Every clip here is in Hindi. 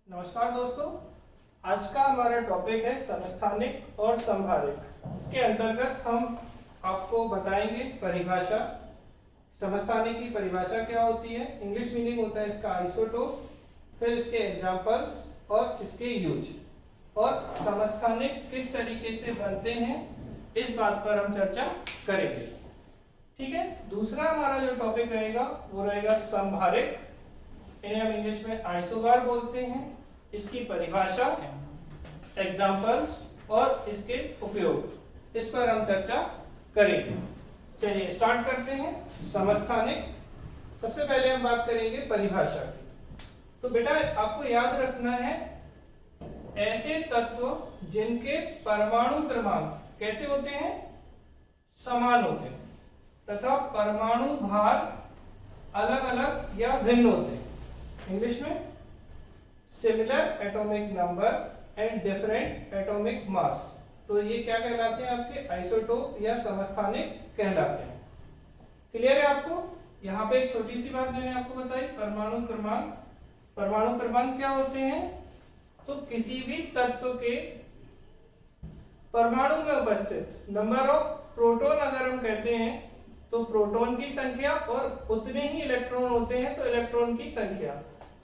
नमस्कार दोस्तों, आज का हमारा टॉपिक है समस्थानिक और समभारिक। इसके अंतर्गत हम आपको बताएंगे परिभाषा। समस्थानिक की परिभाषा क्या होती है, इंग्लिश मीनिंग होता है इसका आइसोटोप, फिर इसके एग्जांपल्स और इसके यूज, और समस्थानिक किस तरीके से बनते हैं इस बात पर हम चर्चा करेंगे। ठीक है। दूसरा हमारा जो टॉपिक रहेगा वो रहेगा समभारिक, इन्हें हम इंग्लिश में आइसोबार बोलते हैं। इसकी परिभाषा, एग्जांपल्स और इसके उपयोग, इस पर हम चर्चा करेंगे। चलिए स्टार्ट करते हैं। समस्थानिक, सबसे पहले हम बात करेंगे परिभाषा की। तो बेटा आपको याद रखना है, ऐसे तत्व जिनके परमाणु क्रमांक कैसे होते हैं, समान होते हैं, तथा परमाणु भार अलग अलग या भिन्न होते हैं। इंग्लिश में similar atomic number and different atomic mass. तो ये क्या कहलाते हैं, आपके आइसोटोप या समस्थानिक कहलाते हैं। क्लियर है आपको? यहाँ पे एक छोटी सी बात मैंने आपको बताई, परमाणु क्रमांक। परमाणु क्रमांक क्या होते हैं, तो किसी भी तत्व के परमाणु में उपस्थित नंबर ऑफ प्रोटॉन अगर हम कहते हैं तो प्रोटॉन की संख्या और उतने ही इलेक्ट्रॉन होते हैं तो इलेक्ट्रॉन की संख्या।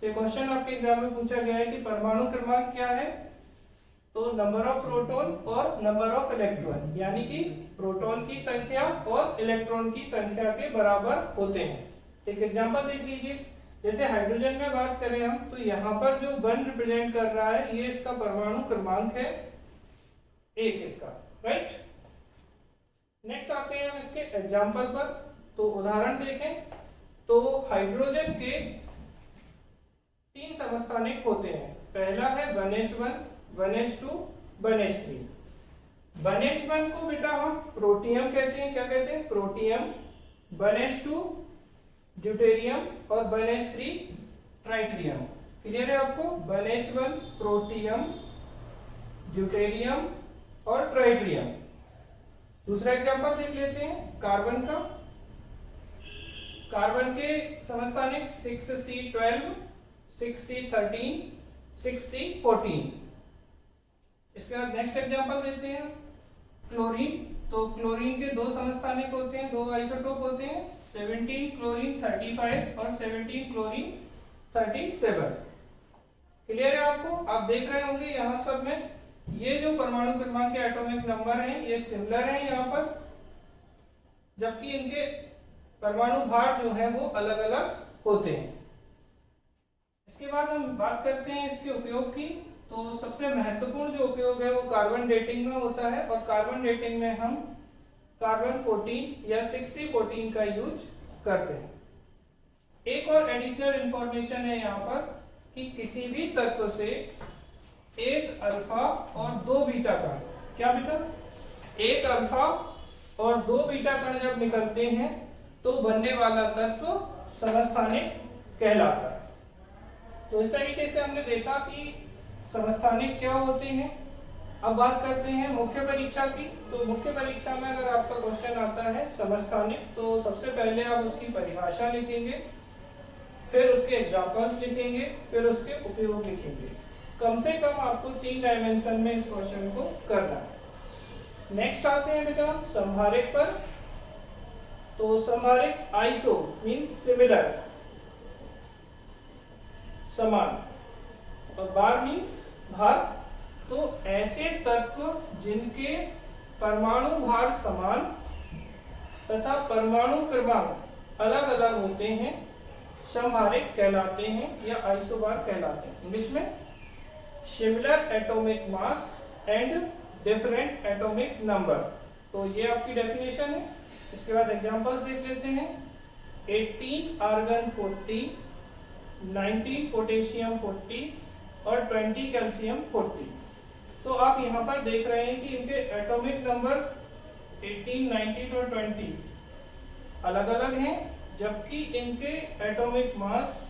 तो क्वेश्चन आपके एग्जाम में पूछा गया है कि परमाणु क्रमांक क्या है, तो नंबर ऑफ प्रोटॉन और नंबर ऑफ इलेक्ट्रॉन, यानी कि प्रोटॉन की संख्या और इलेक्ट्रॉन की संख्या के बराबर होते हैं। एक एग्जांपल देख लीजिए, जैसे हाइड्रोजन में बात करें हम, तो यहाँ पर जो 1 रिप्रेजेंट कर रहा है ये इसका परमाणु क्रमांक है 1 इसका, राइट। नेक्स्ट आते हैं हम इसके एग्जांपल पर। तो उदाहरण देखें तो हाइड्रोजन के 3 समस्थानिक होते हैं। पहला है 1H1, 1H2, 1H3। 1H1 को बेटा हम प्रोटियम कहते हैं, क्या कहते हैं, प्रोटियम। 1H2 ड्यूटेरियम और 1H3 ट्राइट्रियम। क्लियर है आपको? 1H1 प्रोटियम, ड्यूटेरियम और ट्राइट्रियम। दूसरा एग्जांपल देख लेते हैं कार्बन का। कार्बन के समस्थानिक 6C12, 6C13, 6C14। इसके बाद नेक्स्ट एग्जांपल देते हैं क्लोरीन। तो क्लोरीन के 2 समस्थानिक होते हैं, 2 आइसोटोप होते हैं, 17 क्लोरीन 35 और 17 क्लोरीन 37। क्लियर है आपको? आप देख रहे होंगे यहाँ सब में ये जो परमाणु क्रमांक के एटॉमिक नंबर हैं ये सिमिलर हैं यहाँ पर, जबकि इनके परमाणु भार जो है वो अलग अलग होते हैं। इसके बाद हम बात करते हैं इसके उपयोग की। तो सबसे महत्वपूर्ण जो उपयोग है वो कार्बन डेटिंग में होता है, और कार्बन डेटिंग में हम कार्बन 14 या 6C14 का यूज करते हैं। एक और एडिशनल इंफॉर्मेशन है यहाँ पर कि किसी भी तत्व से एक अल्फा और 2 बीटा कण, क्या बेटा, एक अल्फा और 2 बीटा कण जब निकलते हैं तो बनने वाला तत्व समस्थानिक कहलाता है। तो इस तरीके से हमने देखा कि समस्थानिक क्या होते हैं। अब बात करते हैं मुख्य परीक्षा की। तो मुख्य परीक्षा में अगर आपका क्वेश्चन आता है समस्थानिक, तो सबसे पहले आप उसकी परिभाषा लिखेंगे, फिर उसके एग्जांपल्स लिखेंगे, फिर उसके उपयोग लिखेंगे। कम से कम आपको 3 डायमेंशन में इस क्वेश्चन को करना है। नेक्स्ट आते हैं बेटा समभारिक पर। तो समभारिक आइसो मींस सिमिलर, समान, और बार मींस भार। तो ऐसे तत्व जिनके परमाणु भार समान तथा परमाणु क्रमांक अलग अलग होते हैं समभारिक कहलाते हैं या आइसोबार कहलाते हैं। इंग्लिश में similar atomic mass and different atomic number. तो ये आपकी डेफिनेशन है। इसके बाद एग्जांपल्स देख लेते हैं। 18 आर्गन 40, 19 पोटेशियम 40 और 20 कैल्शियम 40। तो आप यहाँ पर देख रहे हैं कि इनके एटॉमिक नंबर 18, 19 और 20 अलग अलग हैं, जबकि इनके एटॉमिक मास,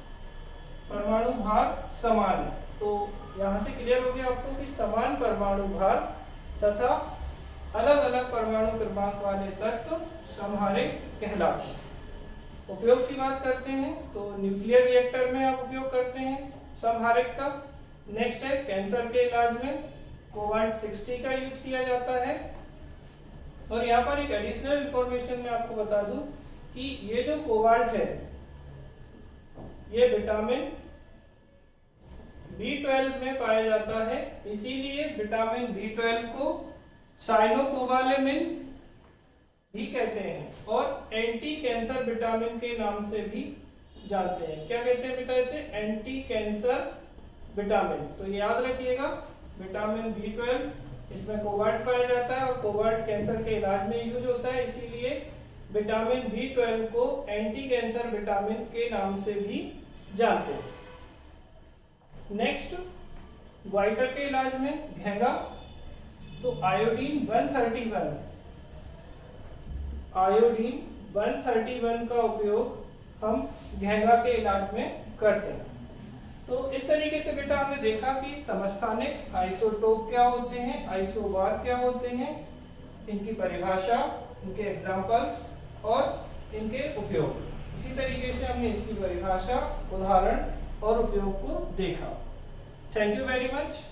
परमाणु भार समान है। तो यहाँ से क्लियर हो गया आपको कि समान परमाणु भार तथा अलग अलग परमाणु क्रमांक वाले तत्व समभारिक कहलाते हैं। उपयोग की बात करते हैं तो न्यूक्लियर रिएक्टर में आप उपयोग करते हैं समहारक का। नेक्स्ट है कैंसर के इलाज में कोबाल्ट 60 का यूज किया जाता है। और यहाँ पर एक एडिशनल इंफॉर्मेशन मैं आपको बता दूं कि ये जो कोबाल्ट है ये विटामिन B12 में पाया जाता है, इसीलिए विटामिन B12 को साइनोकोबालेमिन भी कहते हैं और एंटी कैंसर विटामिन के नाम से भी जानते हैं। क्या कहते हैं बेटा इसे? Anti cancer vitamin. तो याद रखिएगा विटामिन B12 इसमें कोबाल्ट पाया जाता है और कोबाल्ट कैंसर के इलाज में यूज होता है, इसीलिए विटामिन B12 को एंटी कैंसर विटामिन के नाम से भी जानते हैं। नेक्स्ट ग्वाइटर के इलाज में घेंगा, तो आयोडीन 131 का उपयोग हम घेंगा के इलाज में करते हैं। तो इस तरीके से बेटा हमने देखा कि समस्थानिक आइसोटोप क्या होते हैं, आइसोबार क्या होते हैं, इनकी परिभाषा, इनके एग्जांपल्स और इनके उपयोग। इसी तरीके से हमने इसकी परिभाषा, उदाहरण और उपयोग को देखा। Thank you very much.